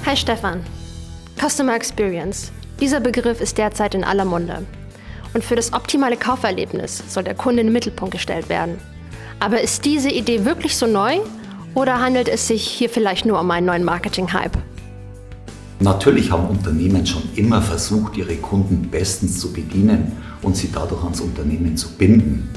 Hi Stefan. Customer Experience. Dieser Begriff ist derzeit in aller Munde. Und für das optimale Kauferlebnis soll der Kunde in den Mittelpunkt gestellt werden. Aber ist diese Idee wirklich so neu oder handelt es sich hier vielleicht nur um einen neuen Marketing-Hype? Natürlich haben Unternehmen schon immer versucht, ihre Kunden bestens zu bedienen und sie dadurch ans Unternehmen zu binden.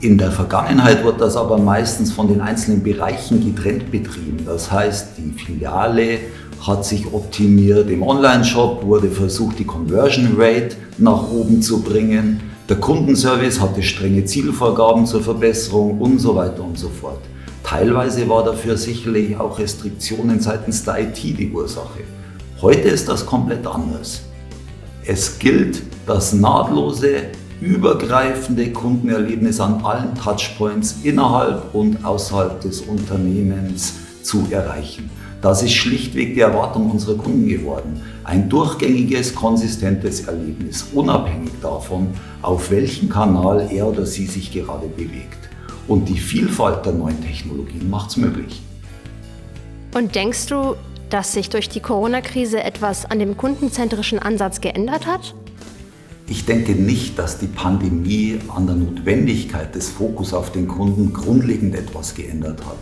In der Vergangenheit wird das aber meistens von den einzelnen Bereichen getrennt betrieben. Das heißt, die Filiale hat sich optimiert, im Online-Shop wurde versucht, die Conversion Rate nach oben zu bringen, der Kundenservice hatte strenge Zielvorgaben zur Verbesserung und so weiter und so fort. Teilweise war dafür sicherlich auch Restriktionen seitens der IT die Ursache. Heute ist das komplett anders. Es gilt, das nahtlose, übergreifende Kundenerlebnis an allen Touchpoints innerhalb und außerhalb des Unternehmens zu erreichen. Das ist schlichtweg die Erwartung unserer Kunden geworden. Ein durchgängiges, konsistentes Erlebnis, unabhängig davon, auf welchem Kanal er oder sie sich gerade bewegt. Und die Vielfalt der neuen Technologien macht es möglich. Und denkst du, dass sich durch die Corona-Krise etwas an dem kundenzentrischen Ansatz geändert hat? Ich denke nicht, dass die Pandemie an der Notwendigkeit des Fokus auf den Kunden grundlegend etwas geändert hat.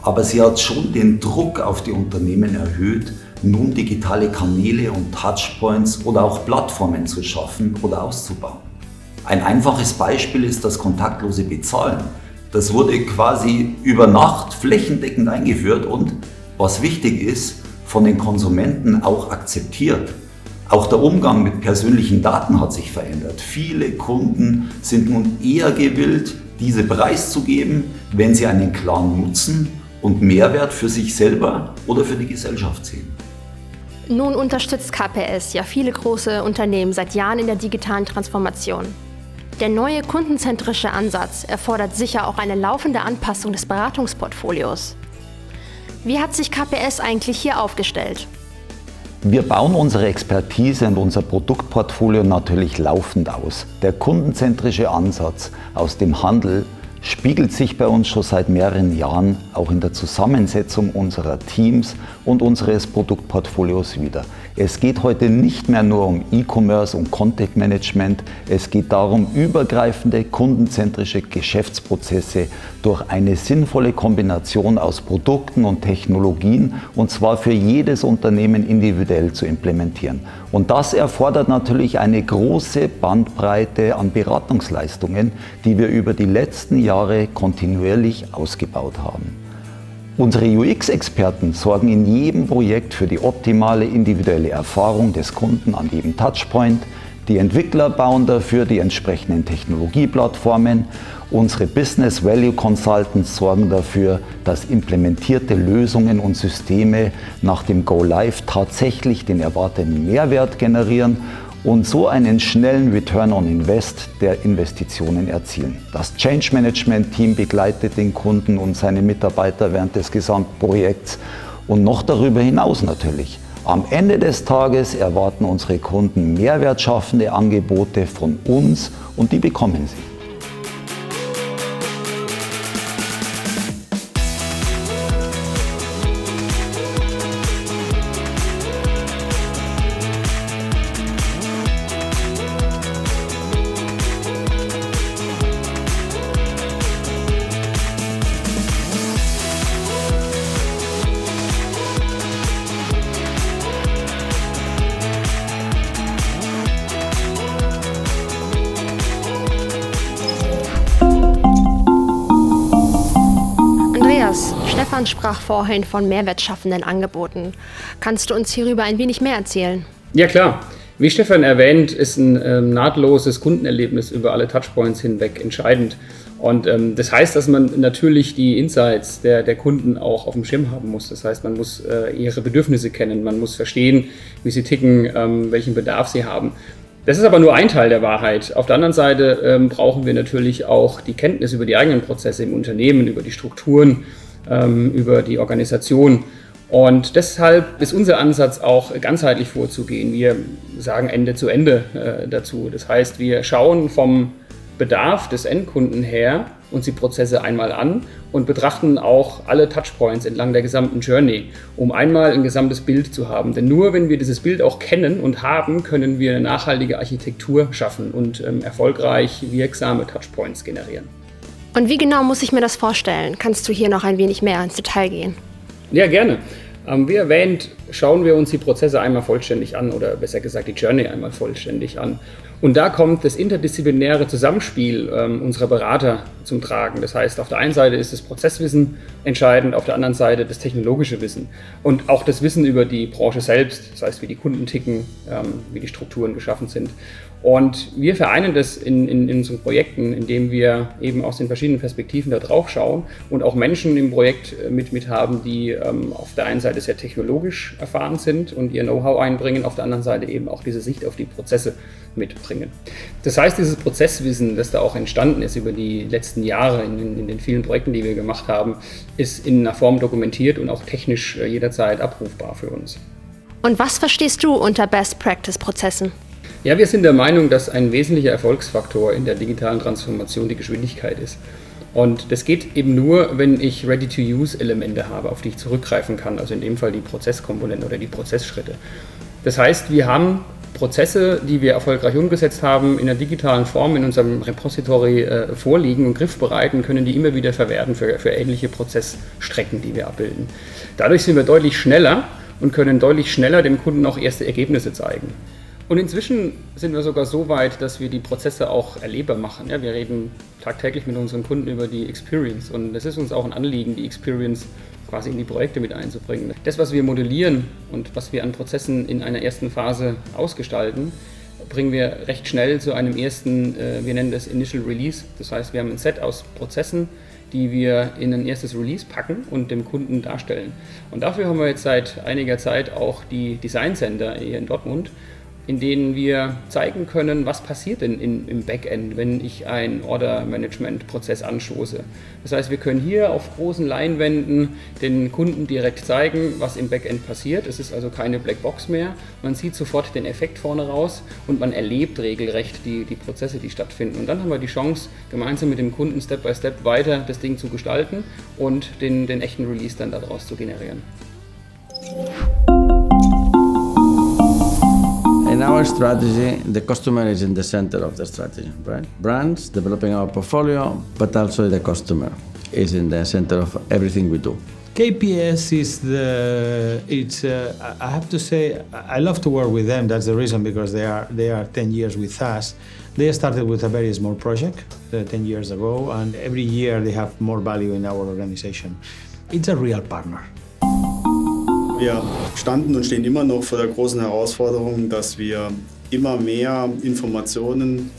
Aber sie hat schon den Druck auf die Unternehmen erhöht, nun digitale Kanäle und Touchpoints oder auch Plattformen zu schaffen oder auszubauen. Ein einfaches Beispiel ist das kontaktlose Bezahlen. Das wurde quasi über Nacht flächendeckend eingeführt und, was wichtig ist, von den Konsumenten auch akzeptiert. Auch der Umgang mit persönlichen Daten hat sich verändert. Viele Kunden sind nun eher gewillt, diese preiszugeben, wenn sie einen klaren Nutzen und Mehrwert für sich selber oder für die Gesellschaft sehen. Nun unterstützt KPS ja viele große Unternehmen seit Jahren in der digitalen Transformation. Der neue kundenzentrische Ansatz erfordert sicher auch eine laufende Anpassung des Beratungsportfolios. Wie hat sich KPS eigentlich hier aufgestellt? Wir bauen unsere Expertise und unser Produktportfolio natürlich laufend aus. Der kundenzentrische Ansatz aus dem Handel spiegelt sich bei uns schon seit mehreren Jahren auch in der Zusammensetzung unserer Teams und unseres Produktportfolios wider. Es geht heute nicht mehr nur um E-Commerce und Content Management, es geht darum, übergreifende kundenzentrische Geschäftsprozesse durch eine sinnvolle Kombination aus Produkten und Technologien, und zwar für jedes Unternehmen individuell zu implementieren. Und das erfordert natürlich eine große Bandbreite an Beratungsleistungen, die wir über die letzten Jahre kontinuierlich ausgebaut haben. Unsere UX-Experten sorgen in jedem Projekt für die optimale individuelle Erfahrung des Kunden an jedem Touchpoint. Die Entwickler bauen dafür die entsprechenden Technologieplattformen. Unsere Business Value Consultants sorgen dafür, dass implementierte Lösungen und Systeme nach dem Go Live tatsächlich den erwarteten Mehrwert generieren und so einen schnellen Return on Invest der Investitionen erzielen. Das Change Management Team begleitet den Kunden und seine Mitarbeiter während des Gesamtprojekts und noch darüber hinaus natürlich. Am Ende des Tages erwarten unsere Kunden mehrwertschaffende Angebote von uns und die bekommen sie. Stefan sprach vorhin von mehrwertschaffenden Angeboten. Kannst du uns hierüber ein wenig mehr erzählen? Ja klar. Wie Stefan erwähnt, ist ein nahtloses Kundenerlebnis über alle Touchpoints hinweg entscheidend. Und das heißt, dass man natürlich die Insights der Kunden auch auf dem Schirm haben muss. Das heißt, man muss ihre Bedürfnisse kennen, man muss verstehen, wie sie ticken, welchen Bedarf sie haben. Das ist aber nur ein Teil der Wahrheit. Auf der anderen Seite brauchen wir natürlich auch die Kenntnis über die eigenen Prozesse im Unternehmen, über die Strukturen, über die Organisation. Und deshalb ist unser Ansatz auch ganzheitlich vorzugehen. Wir sagen Ende zu Ende dazu. Das heißt, wir schauen vom Bedarf des Endkunden her uns die Prozesse einmal an und betrachten auch alle Touchpoints entlang der gesamten Journey, um einmal ein gesamtes Bild zu haben. Denn nur wenn wir dieses Bild auch kennen und haben, können wir eine nachhaltige Architektur schaffen und erfolgreich wirksame Touchpoints generieren. Und wie genau muss ich mir das vorstellen? Kannst du hier noch ein wenig mehr ins Detail gehen? Ja, gerne. Wie erwähnt, schauen wir uns die Prozesse einmal vollständig an oder besser gesagt die Journey einmal vollständig an. Und da kommt das interdisziplinäre Zusammenspiel unserer Berater zum Tragen. Das heißt, auf der einen Seite ist das Prozesswissen entscheidend, auf der anderen Seite das technologische Wissen und auch das Wissen über die Branche selbst, das heißt, wie die Kunden ticken, wie die Strukturen geschaffen sind. Und wir vereinen das in unseren Projekten, indem wir eben aus den verschiedenen Perspektiven da drauf schauen und auch Menschen im Projekt mit haben, die auf der einen Seite sehr technologisch erfahren sind und ihr Know-how einbringen, auf der anderen Seite eben auch diese Sicht auf die Prozesse mitbringen. Das heißt, dieses Prozesswissen, das da auch entstanden ist über die letzten Jahre in den vielen Projekten, die wir gemacht haben, ist in einer Form dokumentiert und auch technisch jederzeit abrufbar für uns. Und was verstehst du unter Best-Practice-Prozessen? Ja, wir sind der Meinung, dass ein wesentlicher Erfolgsfaktor in der digitalen Transformation die Geschwindigkeit ist. Und das geht eben nur, wenn ich Ready-to-Use-Elemente habe, auf die ich zurückgreifen kann, also in dem Fall die Prozesskomponenten oder die Prozessschritte. Das heißt, wir haben Prozesse, die wir erfolgreich umgesetzt haben, in der digitalen Form in unserem Repository vorliegen und griffbereit und können die immer wieder verwerten für ähnliche Prozessstrecken, die wir abbilden. Dadurch sind wir deutlich schneller und können deutlich schneller dem Kunden auch erste Ergebnisse zeigen. Und inzwischen sind wir sogar so weit, dass wir die Prozesse auch erlebbar machen. Ja, wir reden tagtäglich mit unseren Kunden über die Experience und es ist uns auch ein Anliegen, die Experience quasi in die Projekte mit einzubringen. Das, was wir modellieren und was wir an Prozessen in einer ersten Phase ausgestalten, bringen wir recht schnell zu einem ersten, wir nennen das Initial Release. Das heißt, wir haben ein Set aus Prozessen, die wir in ein erstes Release packen und dem Kunden darstellen. Und dafür haben wir jetzt seit einiger Zeit auch die Design Center hier in Dortmund, in denen wir zeigen können, was passiert denn im Backend, wenn ich einen Order-Management-Prozess anstoße. Das heißt, wir können hier auf großen Leinwänden den Kunden direkt zeigen, was im Backend passiert. Es ist also keine Blackbox mehr. Man sieht sofort den Effekt vorne raus und man erlebt regelrecht die Prozesse, die stattfinden. Und dann haben wir die Chance, gemeinsam mit dem Kunden Step by Step weiter das Ding zu gestalten und den echten Release dann daraus zu generieren. In our strategy, the customer is in the center of the strategy, right? Brands, developing our portfolio, but also the customer is in the center of everything we do. KPS is I have to say, I love to work with them. That's the reason, because they are 10 years with us. They started with a very small project 10 years ago, and every year they have more value in our organization. It's a real partner. Wir standen und stehen immer noch vor der großen Herausforderung, dass wir immer mehr Informationen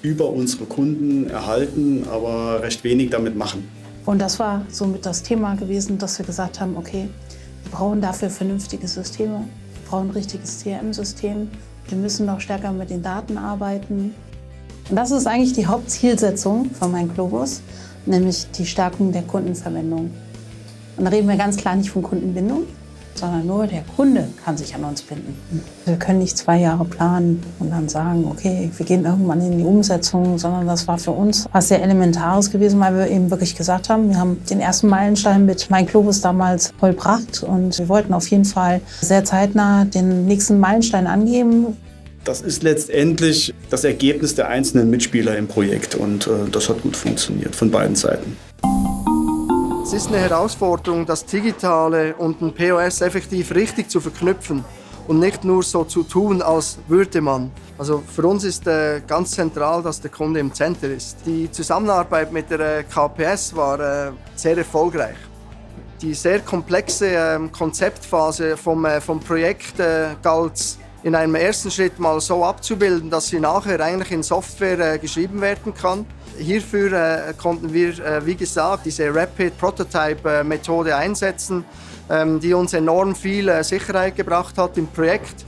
über unsere Kunden erhalten, aber recht wenig damit machen. Und das war somit das Thema gewesen, dass wir gesagt haben, okay, wir brauchen dafür vernünftige Systeme, wir brauchen ein richtiges CRM-System, wir müssen noch stärker mit den Daten arbeiten. Und das ist eigentlich die Hauptzielsetzung von meinem Globus, nämlich die Stärkung der Kundenverwendung. Und da reden wir ganz klar nicht von Kundenbindung, sondern nur der Kunde kann sich an uns binden. Wir können nicht 2 Jahre planen und dann sagen, okay, wir gehen irgendwann in die Umsetzung, sondern das war für uns was sehr Elementares gewesen, weil wir eben wirklich gesagt haben, wir haben den ersten Meilenstein mit Mein Globus damals vollbracht und wir wollten auf jeden Fall sehr zeitnah den nächsten Meilenstein angeben. Das ist letztendlich das Ergebnis der einzelnen Mitspieler im Projekt und das hat gut funktioniert von beiden Seiten. Es ist eine Herausforderung, das Digitale und ein POS effektiv richtig zu verknüpfen und nicht nur so zu tun, als würde man. Also für uns ist ganz zentral, dass der Kunde im Zentrum ist. Die Zusammenarbeit mit der KPS war sehr erfolgreich. Die sehr komplexe Konzeptphase vom Projekt galt in einem ersten Schritt mal so abzubilden, dass sie nachher eigentlich in Software geschrieben werden kann. Hierfür konnten wir, wie gesagt, diese Rapid Prototype Methode einsetzen, die uns enorm viel Sicherheit gebracht hat im Projekt.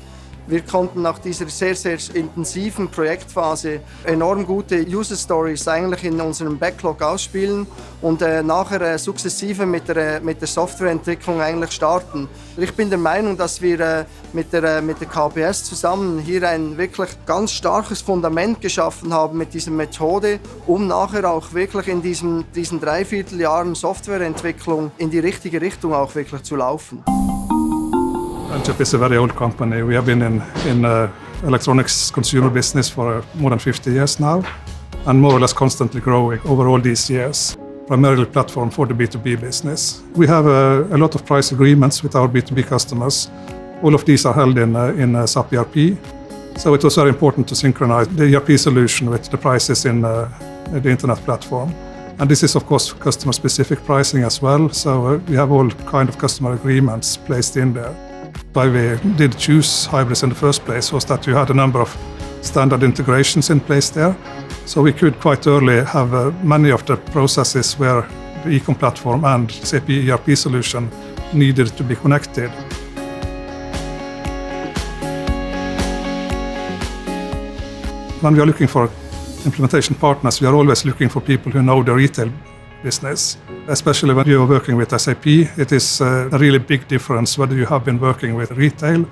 Wir konnten nach dieser sehr, sehr intensiven Projektphase enorm gute User Stories eigentlich in unserem Backlog ausspielen und nachher sukzessive mit der Softwareentwicklung eigentlich starten. Ich bin der Meinung, dass wir mit der KPS zusammen hier ein wirklich ganz starkes Fundament geschaffen haben mit dieser Methode, um nachher auch wirklich in diesen 3/4 Jahren Softwareentwicklung in die richtige Richtung auch wirklich zu laufen. Antwerp is a very old company. We have been in electronics consumer business for more than 50 years now and more or less constantly growing over all these years, primarily platform for the B2B business. We have a lot of price agreements with our B2B customers. All of these are held in SAP ERP. So it was very important to synchronize the ERP solution with the prices in the internet platform. And this is of course customer-specific pricing as well. So we have all kind of customer agreements placed in there. Why we did choose Hybris in the first place was that you had a number of standard integrations in place there. So we could quite early have many of the processes where the e-com platform and SAP ERP solution needed to be connected. When we are looking for implementation partners, we are always looking for people who know the retail business. Especially when you are working with SAP, it is a really big difference whether you have been working with retail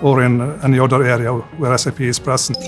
or in any other area where SAP is present.